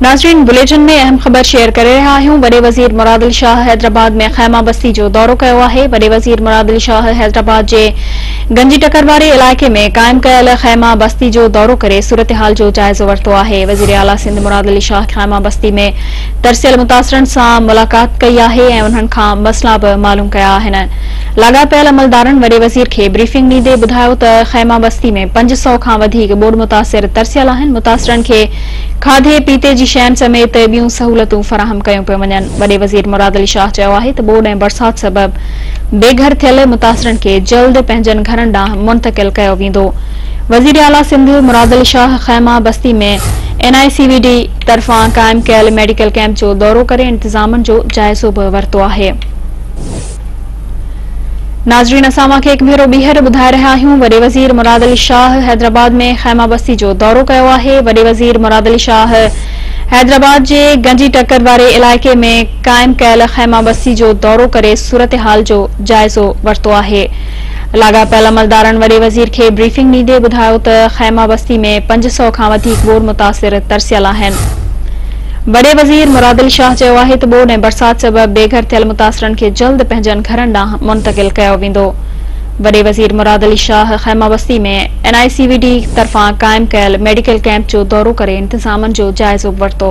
नाज़रीन बुलेटिन में अहम खबर शेयर करे रहा हूं। वडे वज़ीर मुराद अली शाह हैदराबाद में खैमा बस्ती जो दौरो कयो आहे। वडे वज़ीर मुराद अली शाह हैदराबाद जे गंजी टकर वारे इलाके में कायम कयल खैमा बस्ती जो दौरो करे सूरत हाल जो जायजो वरतो आहे। वज़ीर आला सिंध मुराद अली शाह खैमा बस्ती में तरसियल मुतासरन सां मुलाकात कई आहे ऐं उन्हनि खां मसला बि मालूम कया आहिनि। लाॻापियल अमलदारनि वडे वज़ीर खे ब्रीफिंग ॾींदे ॿुधायो त खैमा बस्ती में 500 खां वधीक ॿोड़ मुतासिर तरसियल आहिनि। मुतासिरनि खे खाधे पीते जी शयुनि समेत ॿियूं सहूलतूं फराहम कयूं पियूं वञनि। वडे वज़ीर मुराद अली शाह चयो आहे त ॿोड़ ऐं बरसात सबबि बेघर थियल मुतासिरनि खे जल्द पंहिंजनि घरनि ॾांहुं मुंतकिल कयो वेंदो। वज़ीर आला सिंध मुराद अली शाह खैमा बस्ती में NICVD तरफ़ां क़ाइम कयल मेडिकल कैंप जो दौरो करे इंतजामनि जो जाइज़ो बि वरितो आहे। नाज़रीन असां खे हिकु भेरो ॿीहर ॿुधाए रहिया आहियूं। वडे वज़ीर मुराद अली शाह हैदराबाद में खैमा बस्ती जो दौरो कयो आहे। वडे वज़ीर मुराद अली शाह हैदराबाद जे गंजी टकर वारे इलाइक़े में कायम कयल खैमा बस्ती जो दौरो करे सूरत हाल जो जाइज़ो वरितो आहे। लाॻापियल अमलदारनि वडे वज़ीर खे ब्रीफिंग ॾींदे ॿुधायो त खैमा बस्ती में 500 खां वधीक ॿोड़ मुतासिर तरसियल आहिनि। वडे वज़ीर मुराद अली शाह चयो आहे त ॿोड़ ऐं बरसात सबबि बेघर थियल मुतासिरनि खे जल्द पंहिंजनि घरनि ॾांहुं मुंतकिल कयो वेंदो। वडे वज़ीर मुराद अली शाह खैमा बस्ती में NICVD तरफ़ां क़ाइम कयल मेडिकल कैंप जो दौरो करे इंतजामनि जो जाइज़ो वरितो।